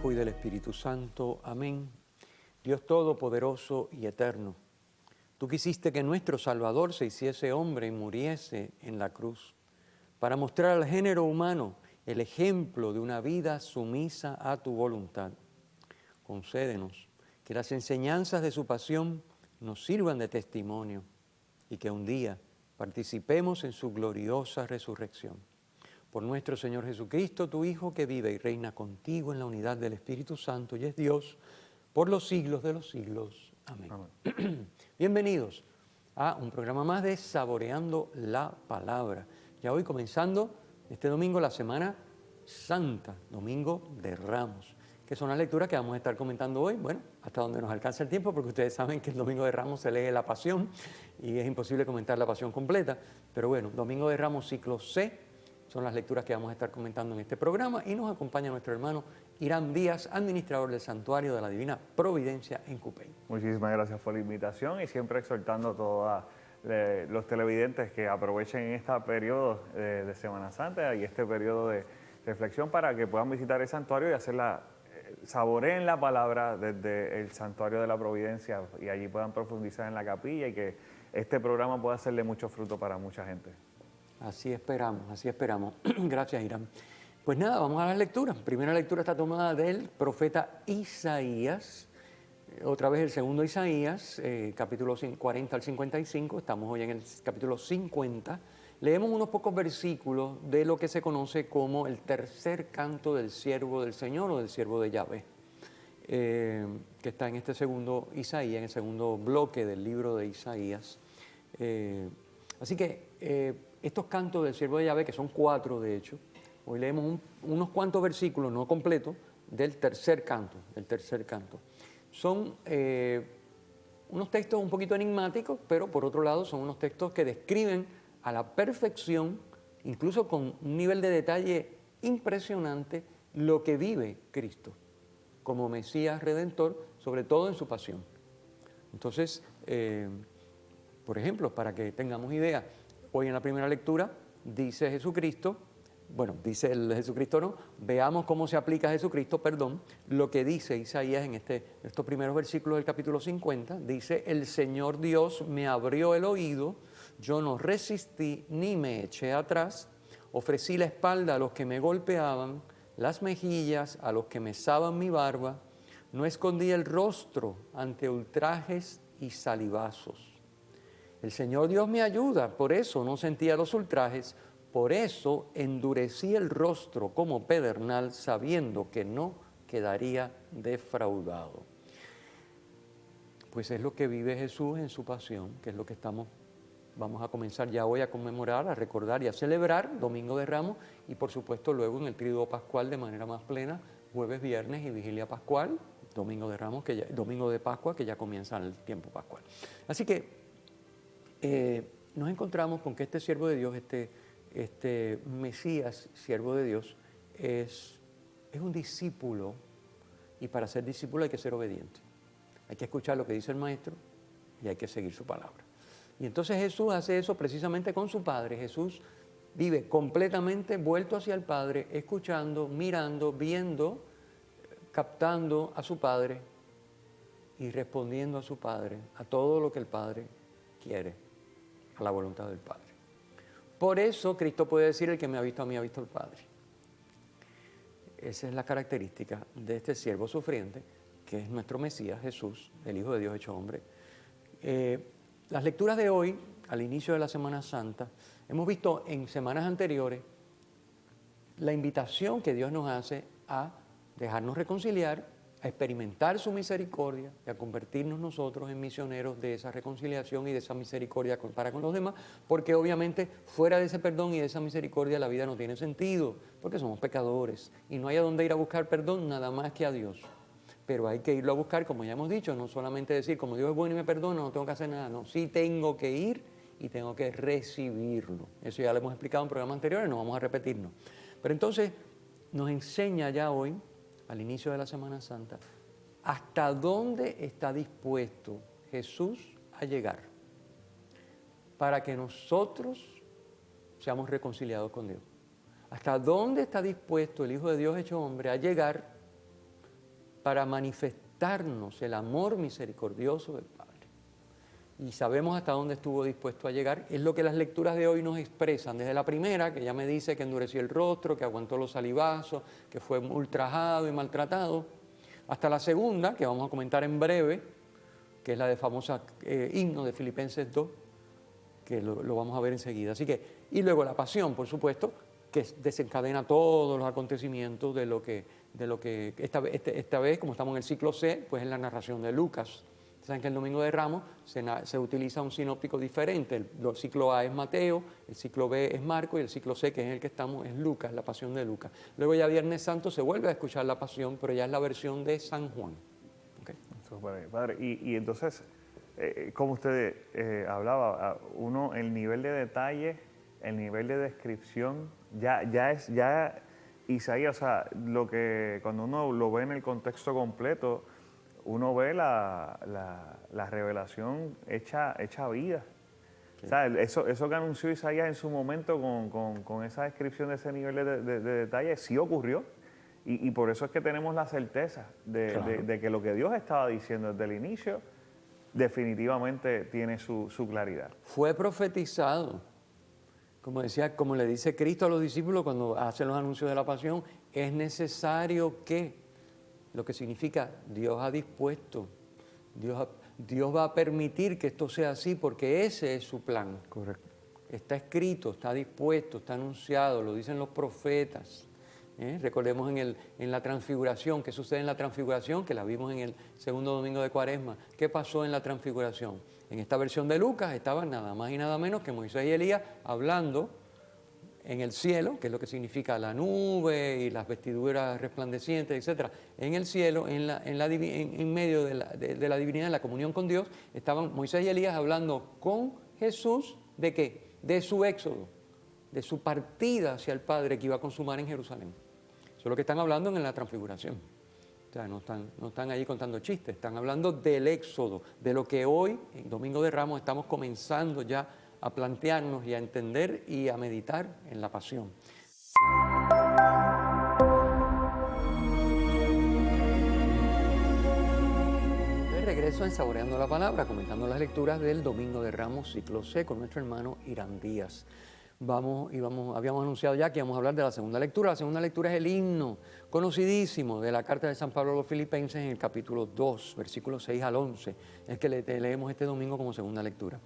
Hijo y del Espíritu Santo. Amén. Dios Todopoderoso y Eterno, tú quisiste que nuestro Salvador se hiciese hombre y muriese en la cruz, para mostrar al género humano el ejemplo de una vida sumisa a tu voluntad. Concédenos que las enseñanzas de su pasión nos sirvan de testimonio y que un día participemos en su gloriosa resurrección. Por nuestro Señor Jesucristo, tu Hijo, que vive y reina contigo en la unidad del Espíritu Santo y es Dios por los siglos de los siglos. Amén. Amén. Bienvenidos a un programa más de Saboreando la Palabra. Ya hoy comenzando este domingo la Semana Santa, Domingo de Ramos, que son las lecturas que vamos a estar comentando hoy, bueno, hasta donde nos alcance el tiempo, porque ustedes saben que el Domingo de Ramos se lee la Pasión y es imposible comentar la Pasión completa, pero bueno, Domingo de Ramos ciclo C, son las lecturas que vamos a estar comentando en este programa y nos acompaña nuestro hermano Irán Díaz, administrador del Santuario de la Divina Providencia en Cupey. Muchísimas gracias por la invitación y siempre exhortando a todos los televidentes que aprovechen este periodo de Semana Santa y este periodo de reflexión para que puedan visitar el santuario y saboreen la palabra desde el Santuario de la Providencia y allí puedan profundizar en la capilla y que este programa pueda ser de mucho fruto para mucha gente. Así esperamos, así esperamos. Gracias, Irán. Pues nada, vamos a la lectura. Primera lectura está tomada del profeta Isaías, otra vez el segundo Isaías, capítulo 40 al 55, estamos hoy en el capítulo 50. Leemos unos pocos versículos de lo que se conoce como el tercer canto del siervo del Señor o del siervo de Yahvé, que está en este segundo Isaías, en el segundo bloque del libro de Isaías. Así que estos cantos del siervo de Yahvé, que son 4 de hecho, hoy leemos unos cuantos versículos, no completos, del tercer canto, Son unos textos un poquito enigmáticos, pero por otro lado son unos textos que describen a la perfección, incluso con un nivel de detalle impresionante, lo que vive Cristo como Mesías Redentor, sobre todo en su pasión. Entonces, por ejemplo, para que tengamos idea, hoy en la primera lectura dice Jesucristo, dice el Jesucristo no, veamos cómo se aplica a Jesucristo, lo que dice Isaías en estos primeros versículos del capítulo 50, dice: el Señor Dios me abrió el oído, yo no resistí ni me eché atrás, ofrecí la espalda a los que me golpeaban, las mejillas a los que mesaban mi barba, no escondí el rostro ante ultrajes y salivazos. El Señor Dios me ayuda, por eso no sentía los ultrajes, por eso endurecí el rostro como pedernal, sabiendo que no quedaría defraudado. Pues es lo que vive Jesús en su pasión, que es lo que vamos a comenzar ya hoy a conmemorar, a recordar y a celebrar, Domingo de Ramos, y por supuesto luego en el Tríduo Pascual de manera más plena, jueves, viernes y vigilia pascual, Domingo de Ramos, Domingo de Pascua, que ya comienza el tiempo pascual. Así que nos encontramos con que este siervo de Dios, este Mesías, siervo de Dios, es un discípulo, y para ser discípulo hay que ser obediente. Hay que escuchar lo que dice el maestro y hay que seguir su palabra. Y entonces Jesús hace eso precisamente con su Padre. Jesús vive completamente vuelto hacia el Padre, escuchando, mirando, viendo, captando a su Padre y respondiendo a su Padre, a todo lo que el Padre quiere, a la voluntad del Padre. Por eso Cristo puede decir: el que me ha visto a mí ha visto al Padre. Esa es la característica de este siervo sufriente, que es nuestro Mesías, Jesús, el Hijo de Dios hecho hombre. Las lecturas de hoy, al inicio de la Semana Santa, hemos visto en semanas anteriores la invitación que Dios nos hace a dejarnos reconciliar, a experimentar su misericordia y a convertirnos nosotros en misioneros de esa reconciliación y de esa misericordia para con los demás, porque obviamente fuera de ese perdón y de esa misericordia la vida no tiene sentido, porque somos pecadores y no hay a dónde ir a buscar perdón nada más que a Dios. Pero hay que irlo a buscar, como ya hemos dicho, no solamente decir, como Dios es bueno y me perdona, no tengo que hacer nada, no, sí tengo que ir y tengo que recibirlo. Eso ya lo hemos explicado en programas anteriores, no vamos a repetirnos. Pero entonces nos enseña ya hoy, al inicio de la Semana Santa, hasta dónde está dispuesto Jesús a llegar para que nosotros seamos reconciliados con Dios. Hasta dónde está dispuesto el Hijo de Dios hecho hombre a llegar para manifestarnos el amor misericordioso del Padre. Y sabemos hasta dónde estuvo dispuesto a llegar. Es lo que las lecturas de hoy nos expresan. Desde la primera, que ya me dice que endureció el rostro, que aguantó los salivazos, que fue ultrajado y maltratado, hasta la segunda, que vamos a comentar en breve, que es la de famosa himno de Filipenses 2, que lo vamos a ver enseguida. Así que, y luego la pasión, por supuesto, que desencadena todos los acontecimientos de lo que esta vez, como estamos en el ciclo C, pues es la narración de Lucas. Saben que el Domingo de Ramos se utiliza un sinóptico diferente. El ciclo A es Mateo, el ciclo B es Marcos y el ciclo C, que es en el que estamos, es Lucas, la pasión de Lucas. Luego ya Viernes Santo se vuelve a escuchar la pasión, pero ya es la versión de San Juan. ¿Okay? Súper, padre. Y entonces, como usted hablaba, uno, el nivel de detalle, el nivel de descripción, ya Isaías, o sea, cuando uno lo ve en el contexto completo, uno ve la revelación hecha vida. Sí. O sea, eso que anunció Isaías en su momento con esa descripción de ese nivel de detalle, sí ocurrió. Y por eso es que tenemos la certeza de que lo que Dios estaba diciendo desde el inicio definitivamente tiene su claridad. Fue profetizado. Como le dice Cristo a los discípulos cuando hacen los anuncios de la pasión, es necesario que, lo que significa Dios ha dispuesto, Dios va a permitir que esto sea así porque ese es su plan. Correcto. Está escrito, está dispuesto, está anunciado, lo dicen los profetas. Recordemos en la transfiguración, ¿qué sucede en la transfiguración? Que la vimos en el segundo domingo de Cuaresma. ¿Qué pasó en la transfiguración? En esta versión de Lucas estaban nada más y nada menos que Moisés y Elías hablando en el cielo, que es lo que significa la nube y las vestiduras resplandecientes, etc. En el cielo, en medio de la divinidad, en la comunión con Dios, estaban Moisés y Elías hablando con Jesús, ¿de qué? De su éxodo, de su partida hacia el Padre que iba a consumar en Jerusalén. Eso es lo que están hablando en la transfiguración. O sea, no están allí contando chistes, están hablando del éxodo, de lo que hoy, en Domingo de Ramos, estamos comenzando ya a plantearnos y a entender y a meditar en la pasión. De regreso en Saboreando la Palabra, comentando las lecturas del Domingo de Ramos, ciclo C, con nuestro hermano Irán Díaz. Habíamos anunciado ya que íbamos a hablar de la segunda lectura. La segunda lectura es el himno conocidísimo de la carta de San Pablo a los Filipenses en el capítulo 2, versículos 6 al 11. Es que leemos este domingo como segunda lectura.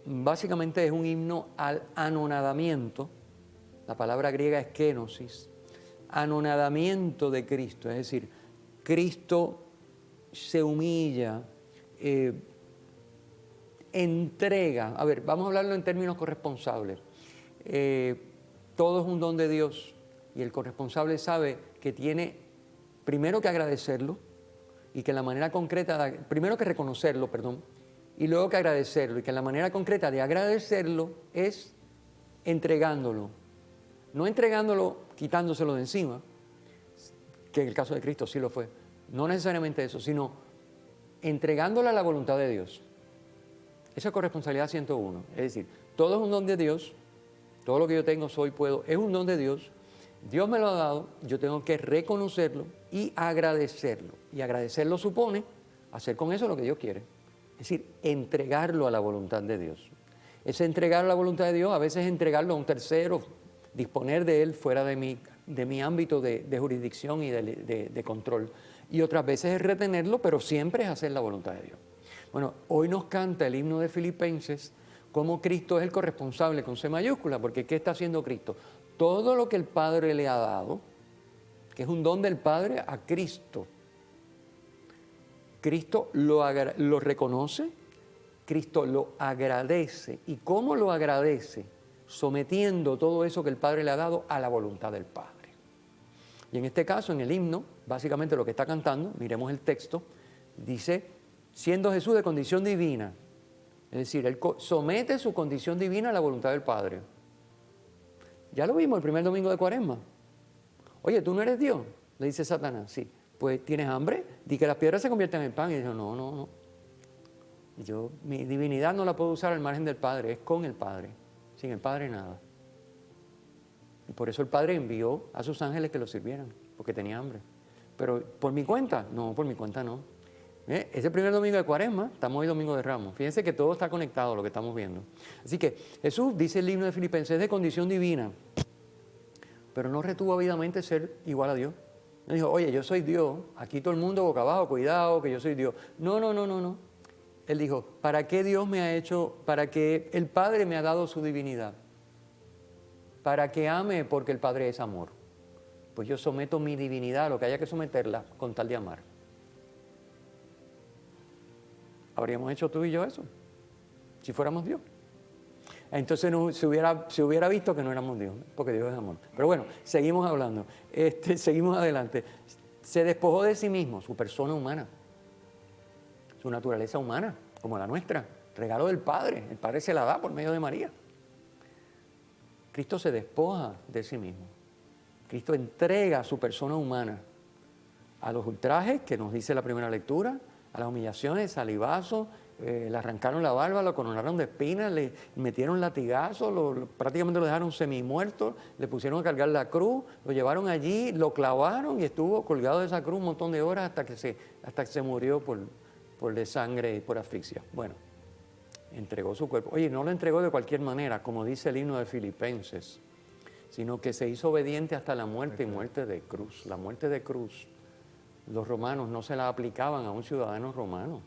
Básicamente es un himno al anonadamiento. La palabra griega es kenosis. Anonadamiento de Cristo, es decir, Cristo se humilla, entrega. A ver, vamos a hablarlo en términos corresponsables. Todo es un don de Dios y el corresponsable sabe que tiene primero que agradecerlo y que la manera concreta, primero que reconocerlo, y luego que agradecerlo y que la manera concreta de agradecerlo es entregándolo. No entregándolo quitándoselo de encima, que en el caso de Cristo sí lo fue. No necesariamente eso, sino entregándolo a la voluntad de Dios. Esa es corresponsabilidad 101. Es decir, todo es un don de Dios, todo lo que yo tengo, soy, puedo, es un don de Dios. Dios me lo ha dado, yo tengo que reconocerlo y agradecerlo. Y agradecerlo supone hacer con eso lo que Dios quiere. Es decir, entregarlo a la voluntad de Dios. Ese entregar a la voluntad de Dios, a veces es entregarlo a un tercero, disponer de él fuera de mi ámbito de jurisdicción y de control. Y otras veces es retenerlo, pero siempre es hacer la voluntad de Dios. Bueno, hoy nos canta el himno de Filipenses cómo Cristo es el corresponsable con C mayúscula, porque ¿qué está haciendo Cristo? Todo lo que el Padre le ha dado, que es un don del Padre a Cristo, Cristo lo reconoce, Cristo lo agradece. ¿Y cómo lo agradece? Sometiendo todo eso que el Padre le ha dado a la voluntad del Padre. Y en este caso, en el himno, básicamente lo que está cantando, miremos el texto, dice, siendo Jesús de condición divina, es decir, Él somete su condición divina a la voluntad del Padre. Ya lo vimos el primer domingo de Cuaresma. Oye, ¿tú no eres Dios? Le dice Satanás, sí. Pues, ¿tienes hambre? Di que las piedras se conviertan en pan. Y dice, no. Mi divinidad no la puedo usar al margen del Padre, es con el Padre. Sin el Padre nada. Y por eso el Padre envió a sus ángeles que lo sirvieran, porque tenía hambre. pero por mi cuenta, no, por mi cuenta no. Es el primer domingo de Cuaresma, estamos hoy domingo de Ramos. Fíjense que todo está conectado lo que estamos viendo. Así que Jesús, dice el himno de Filipenses, es de condición divina, pero no retuvo ávidamente ser igual a Dios. No dijo, oye, yo soy Dios, aquí todo el mundo boca abajo, cuidado, que yo soy Dios. No, no, no, no, no. Él dijo, ¿para qué Dios me ha hecho, para que el Padre me ha dado su divinidad? Para que ame porque el Padre es amor. Pues yo someto mi divinidad a lo que haya que someterla con tal de amar. ¿Habríamos hecho tú y yo eso? Si fuéramos Dios. Entonces no, se hubiera visto que no éramos Dios, porque Dios es amor. Pero bueno, seguimos hablando. Seguimos adelante. Se despojó de sí mismo, su persona humana, su naturaleza humana, como la nuestra, regalo del Padre. El Padre se la da por medio de María. Cristo se despoja de sí mismo. Cristo entrega su persona humana a los ultrajes que nos dice la primera lectura, a las humillaciones, salivazos, le arrancaron la barba, lo coronaron de espinas, le metieron latigazos, prácticamente lo dejaron semimuerto, le pusieron a cargar la cruz, lo llevaron allí, lo clavaron y estuvo colgado de esa cruz un montón de horas hasta que se murió por de sangre y por asfixia. Bueno, entregó su cuerpo. Oye, no lo entregó de cualquier manera, como dice el himno de Filipenses, sino que se hizo obediente hasta la muerte y muerte de cruz. La muerte de cruz, los romanos no se la aplicaban a un ciudadano romano.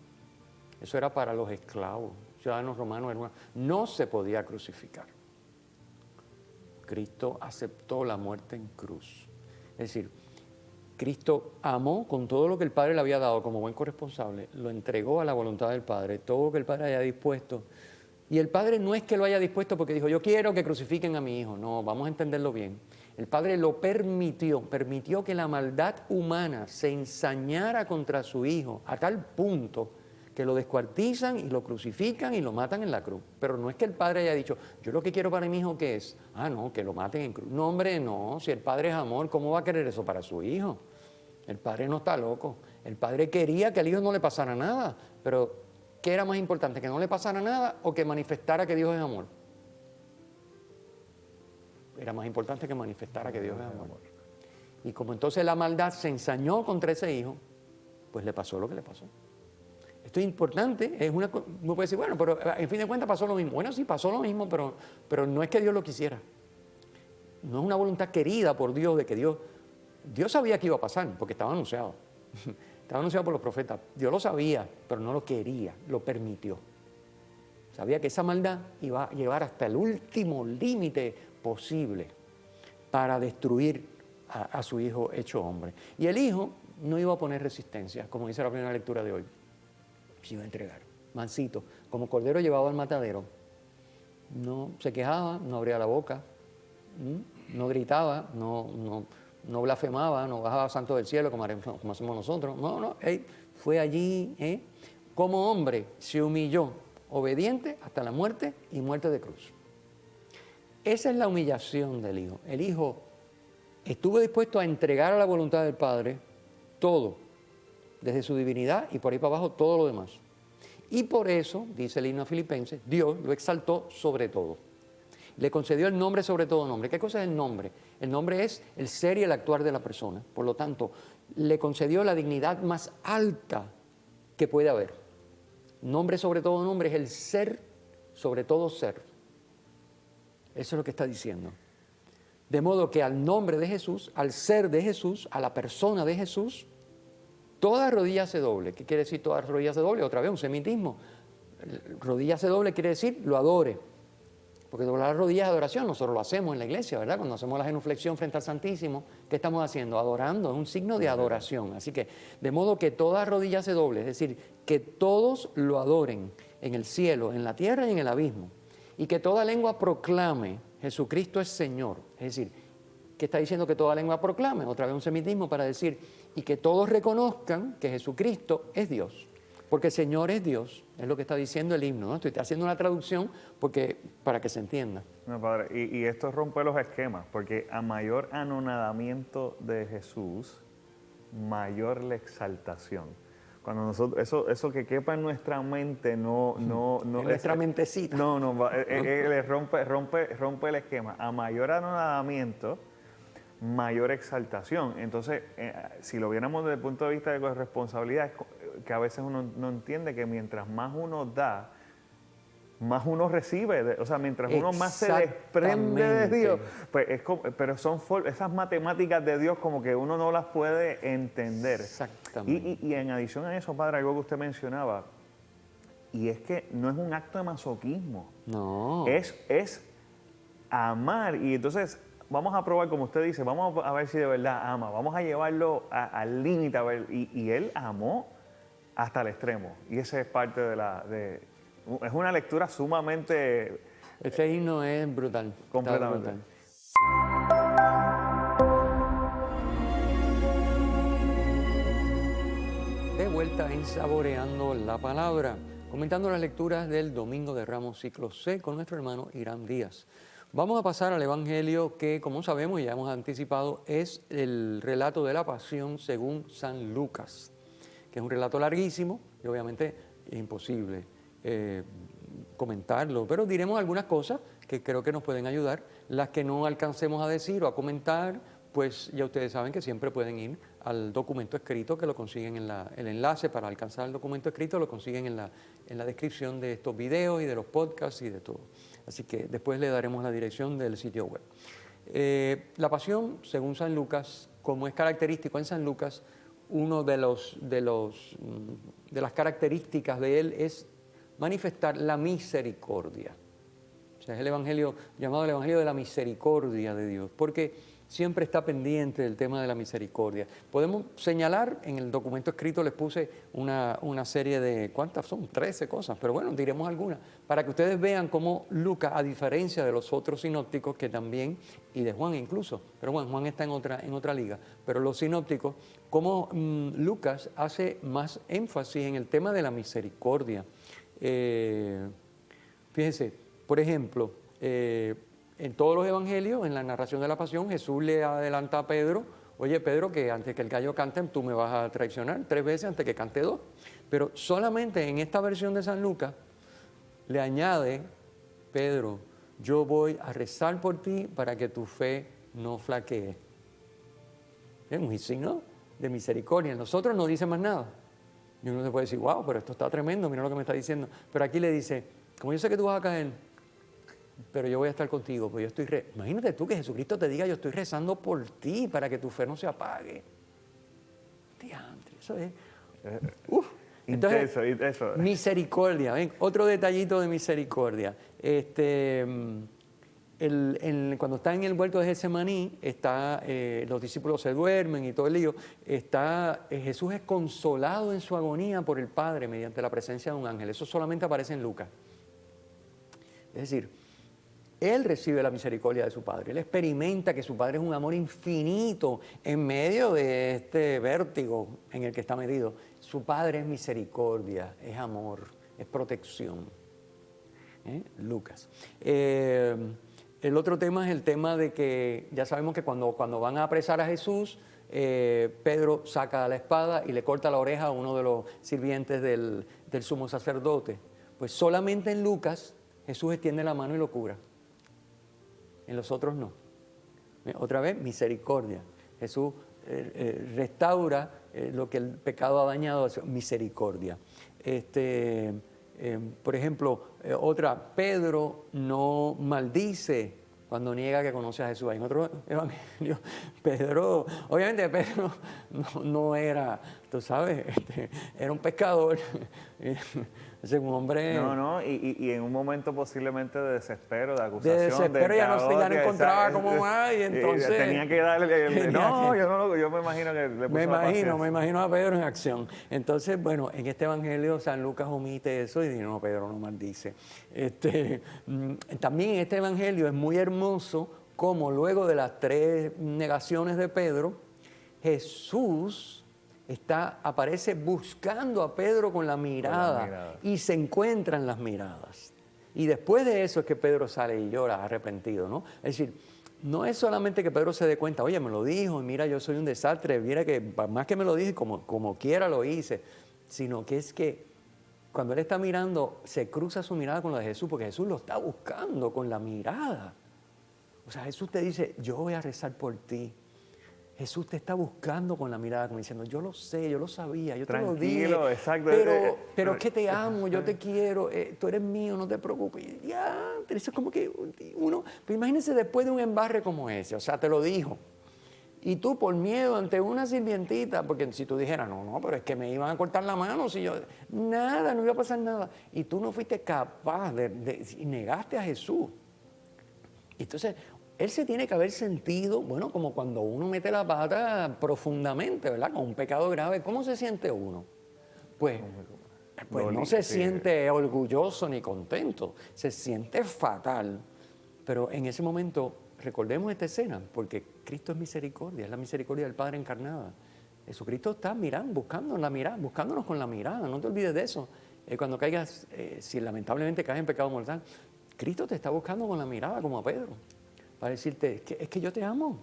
Eso era para los esclavos. Ciudadanos romanos no se podía crucificar. Cristo aceptó la muerte en cruz. Es decir, Cristo amó con todo lo que el Padre le había dado como buen corresponsable, lo entregó a la voluntad del Padre, todo lo que el Padre haya dispuesto. Y el Padre no es que lo haya dispuesto porque dijo, yo quiero que crucifiquen a mi hijo. No, vamos a entenderlo bien. El Padre lo permitió que la maldad humana se ensañara contra su hijo a tal punto que lo descuartizan y lo crucifican y lo matan en la cruz. Pero no es que el Padre haya dicho, yo lo que quiero para mi hijo, ¿qué es? Ah, no, que lo maten en cruz. No, hombre, no. Si el Padre es amor, ¿cómo va a querer eso para su hijo? El Padre no está loco. El Padre quería que al hijo no le pasara nada, pero ¿qué era más importante? ¿Que no le pasara nada o que manifestara que Dios es amor? Era más importante que manifestara que Dios es amor. Y como entonces la maldad se ensañó contra ese hijo, pues le pasó lo que le pasó. Esto es importante, uno puede decir, bueno, pero en fin de cuentas pasó lo mismo. Bueno, sí, pasó lo mismo, pero no es que Dios lo quisiera. No es una voluntad querida por Dios de que Dios sabía que iba a pasar, porque estaba anunciado. Estaba anunciado por los profetas. Dios lo sabía, pero no lo quería, lo permitió. Sabía que esa maldad iba a llevar hasta el último límite posible para destruir a su hijo hecho hombre. Y el hijo no iba a poner resistencia, como dice la primera lectura de hoy. Se iba a entregar, mansito, como cordero llevado al matadero. No se quejaba, no abría la boca, no gritaba, no blasfemaba, no bajaba santo del cielo como hacemos nosotros. No, él fue allí, como hombre, se humilló, obediente hasta la muerte y muerte de cruz. Esa es la humillación del Hijo. El Hijo estuvo dispuesto a entregar a la voluntad del Padre todo, desde su divinidad y por ahí para abajo todo lo demás. Y por eso, dice el himno a Filipenses, Dios lo exaltó sobre todo. Le concedió el nombre sobre todo nombre. ¿Qué cosa es el nombre? El nombre es el ser y el actuar de la persona. Por lo tanto, le concedió la dignidad más alta que puede haber. Nombre sobre todo nombre es el ser sobre todo ser. Eso es lo que está diciendo. De modo que al nombre de Jesús, al ser de Jesús, a la persona de Jesús, toda rodilla se doble. ¿Qué quiere decir toda rodilla se doble? Otra vez un semitismo. Rodilla se doble quiere decir lo adore. Porque doblar las rodillas es adoración, nosotros lo hacemos en la iglesia, ¿verdad? Cuando hacemos la genuflexión frente al Santísimo, ¿qué estamos haciendo? Adorando, es un signo de adoración. Así que, de modo que toda rodilla se doble, es decir, que todos lo adoren en el cielo, en la tierra y en el abismo. Y que toda lengua proclame, Jesucristo es Señor. Es decir, ¿qué está diciendo que toda lengua proclame? Otra vez un semitismo para decir, y que todos reconozcan que Jesucristo es Dios. Porque Señor es Dios, es lo que está diciendo el himno, ¿no? Estoy haciendo una traducción para que se entienda. No, padre, y esto rompe los esquemas, porque a mayor anonadamiento de Jesús, mayor la exaltación. Cuando nosotros, eso que quepa en nuestra mente, en nuestra mentecita. le rompe el esquema. A mayor anonadamiento, mayor exaltación. Entonces, si lo viéramos desde el punto de vista de corresponsabilidad, es que a veces uno no entiende que mientras más uno da, más uno recibe. O sea, mientras uno más se desprende de Dios, pues es como, pero son esas matemáticas de Dios como que uno no las puede entender. Exactamente. Y en adición a eso, padre, algo que usted mencionaba, y es que no es un acto de masoquismo. No. Es amar. Y entonces vamos a probar, como usted dice, vamos a ver si de verdad ama. Vamos a llevarlo al límite. Y él amó hasta el extremo. Y esa es parte es una lectura sumamente... Este himno es brutal. Completamente. Brutal. De vuelta en Saboreando la Palabra, comentando las lecturas del Domingo de Ramos Ciclo C con nuestro hermano Irán Díaz. Vamos a pasar al Evangelio que, como sabemos y ya hemos anticipado, es el relato de la Pasión según San Lucas, que es un relato larguísimo y obviamente es imposible comentarlo, pero diremos algunas cosas que creo que nos pueden ayudar. Las que no alcancemos a decir o a comentar, pues ya ustedes saben que siempre pueden ir al documento escrito, que lo consiguen el enlace para alcanzar el documento escrito, lo consiguen en la descripción de estos videos y de los podcasts y de todo. Así que después le daremos la dirección del sitio web. La Pasión, según San Lucas, como es característico en San Lucas, uno de las características de él es manifestar la misericordia. O sea, es el Evangelio llamado el Evangelio de la misericordia de Dios, porque siempre está pendiente del tema de la misericordia. Podemos señalar, en el documento escrito les puse una serie de, ¿cuántas son? 13 cosas, pero bueno, diremos algunas, para que ustedes vean cómo Lucas, a diferencia de los otros sinópticos que también, y de Juan incluso, pero bueno, Juan está en otra liga, pero los sinópticos, cómo Lucas hace más énfasis en el tema de la misericordia. Fíjense, por ejemplo, en todos los evangelios, en la narración de la Pasión, Jesús le adelanta a Pedro: oye, Pedro, que antes que el gallo cante, tú me vas a traicionar 3 veces antes que cante 2. Pero solamente en esta versión de San Lucas le añade: Pedro, yo voy a rezar por ti para que tu fe no flaquee. Es un signo de misericordia. En nosotros no dice más nada. Y uno se puede decir: wow, pero esto está tremendo, mira lo que me está diciendo. Pero aquí le dice: como yo sé que tú vas a caer, pero yo voy a estar contigo, pues yo estoy Imagínate tú que Jesucristo te diga: yo estoy rezando por ti para que tu fe no se apague. Diantre, eso es... Entonces, intenso. misericordia, ¿ven? Otro detallito de misericordia. Cuando está en el huerto de Getsemaní, los discípulos se duermen y todo el lío, Jesús es consolado en su agonía por el Padre mediante la presencia de un ángel. Eso solamente aparece en Lucas. Es decir, él recibe la misericordia de su Padre. Él experimenta que su Padre es un amor infinito en medio de este vértigo en el que está metido. Su Padre es misericordia, es amor, es protección. Lucas. El otro tema es el tema de que ya sabemos que cuando van a apresar a Jesús, Pedro saca la espada y le corta la oreja a uno de los sirvientes del sumo sacerdote. Pues solamente en Lucas Jesús extiende la mano y lo cura. En los otros no. Otra vez, misericordia. Jesús restaura lo que el pecado ha dañado, misericordia. Por ejemplo, Pedro no maldice cuando niega que conoce a Jesús. En otro evangelio, obviamente Pedro no era, tú sabes, era un pescador. Es un hombre... No, y en un momento posiblemente de desespero, de acusación. De desespero, ya no encontraba cómo más, y entonces... Tenía que darle... yo me imagino que le puso me imagino a Pedro en acción. Entonces, bueno, en este evangelio San Lucas omite eso y dice: no, Pedro no maldice. También en este evangelio es muy hermoso cómo luego de las 3 negaciones de Pedro, Jesús aparece buscando a Pedro con la mirada y se encuentran las miradas. Y después de eso es que Pedro sale y llora arrepentido, ¿no? Es decir, no es solamente que Pedro se dé cuenta: oye, me lo dijo, y mira, yo soy un desastre, mira que más que me lo dije, como quiera lo hice, sino que es que cuando él está mirando, se cruza su mirada con la de Jesús, porque Jesús lo está buscando con la mirada. O sea, Jesús te dice: yo voy a rezar por ti, Jesús te está buscando con la mirada, como diciendo, yo lo sé, yo lo sabía, yo te lo Tranquilo, dije, exacto. pero es que te amo, yo te quiero, tú eres mío, no te preocupes. Y ya, eso es como que uno, pues imagínense después de un embarre como ese, o sea, te lo dijo. Y tú por miedo ante una sirvientita, porque si tú dijeras, no, pero es que me iban a cortar la mano, si yo, nada, no iba a pasar nada. Y tú no fuiste capaz y negaste a Jesús. Entonces, él se tiene que haber sentido, bueno, como cuando uno mete la pata profundamente, ¿verdad? Con un pecado grave, ¿cómo se siente uno? Pues no se siente orgulloso ni contento, se siente fatal. Pero en ese momento, recordemos esta escena, porque Cristo es misericordia, es la misericordia del Padre encarnada. Jesucristo está mirando, buscándonos con la mirada, no te olvides de eso. Cuando caigas, si lamentablemente caes en pecado mortal, Cristo te está buscando con la mirada, como a Pedro, para decirte, es que yo te amo.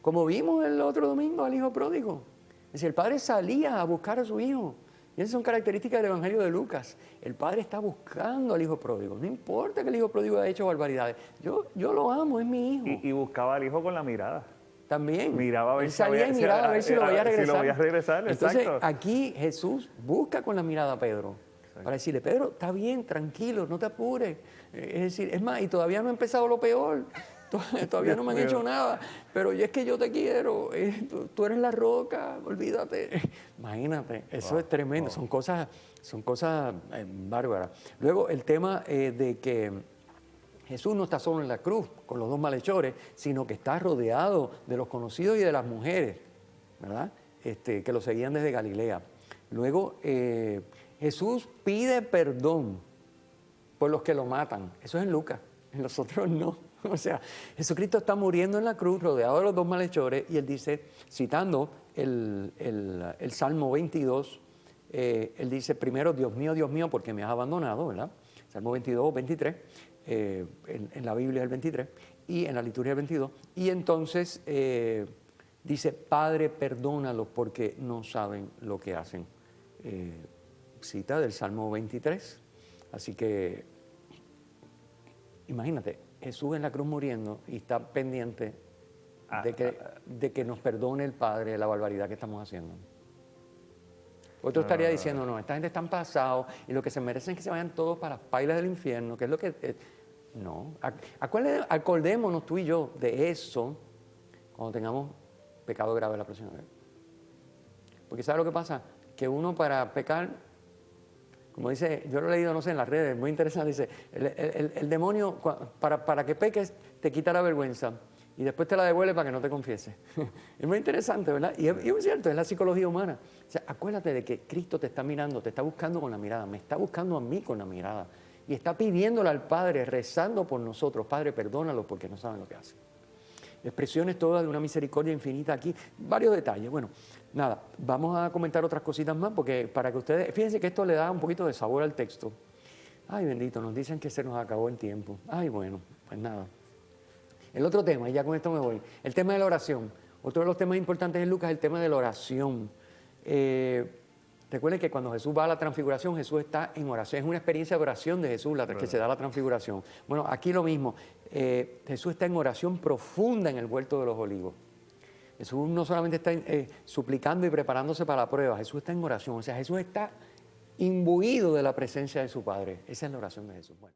Como vimos el otro domingo al hijo pródigo. Es decir, el padre salía a buscar a su hijo. Y esas son características del Evangelio de Lucas. El padre está buscando al hijo pródigo. No importa que el hijo pródigo haya hecho barbaridades. Yo lo amo, es mi hijo. Y buscaba al hijo con la mirada. También. Miraba a ver Él salía y miraba a ver si lo veía regresar. Si lo veía regresar, entonces, exacto. aquí Jesús busca con la mirada a Pedro. Exacto. Para decirle, Pedro, está bien, tranquilo, no te apures. Es decir, es más, y todavía no ha empezado lo peor. Todavía no me han hecho nada, pero es que yo te quiero, tú eres la roca, olvídate. Imagínate, eso es tremendo, son cosas bárbaras. Luego el tema de que Jesús no está solo en la cruz con los dos malhechores, sino que está rodeado de los conocidos y de las mujeres, ¿verdad? Que lo seguían desde Galilea. Luego Jesús pide perdón por los que lo matan, eso es en Lucas, en los otros no. O sea, Jesucristo está muriendo en la cruz, rodeado de los dos malhechores, y él dice, citando el Salmo 22, él dice, primero, Dios mío, ¿por qué me has abandonado?, ¿verdad? Salmo 22, 23, en la Biblia es el 23, y en la liturgia el 22, y entonces dice, Padre, perdónalos porque no saben lo que hacen. Cita del Salmo 23, así que, imagínate, Jesús en la cruz muriendo y está pendiente de que nos perdone el Padre la barbaridad que estamos haciendo. Otro estaría diciendo, no, esta gente está pasado y lo que se merecen es que se vayan todos para las pailas del infierno, que es lo que... no, acordémonos tú y yo de eso cuando tengamos pecado grave la próxima vez. Porque ¿sabes lo que pasa? Que uno para pecar... Como dice, yo lo he leído, no sé, en las redes, muy interesante, dice, el demonio, para que peques, te quita la vergüenza y después te la devuelve para que no te confieses. Es muy interesante, ¿verdad? Y es cierto, es la psicología humana. O sea, acuérdate de que Cristo te está mirando, te está buscando con la mirada, me está buscando a mí con la mirada y está pidiéndole al Padre, rezando por nosotros, Padre, perdónalos porque no saben lo que hacen. Expresiones todas de una misericordia infinita aquí, varios detalles. Bueno, nada, vamos a comentar otras cositas más porque para que ustedes, fíjense que esto le da un poquito de sabor al texto. Ay, bendito, nos dicen que se nos acabó el tiempo. Ay, bueno, pues nada. El otro tema, y ya con esto me voy, el tema de la oración. Otro de los temas importantes en Lucas es el tema de la oración. Recuerden que cuando Jesús va a la transfiguración, Jesús está en oración. Es una experiencia de oración de Jesús la que se da la transfiguración. Bueno, aquí lo mismo. Jesús está en oración profunda en el huerto de los olivos. Jesús no solamente está suplicando y preparándose para la prueba, Jesús está en oración. O sea, Jesús está imbuido de la presencia de su Padre. Esa es la oración de Jesús. Bueno.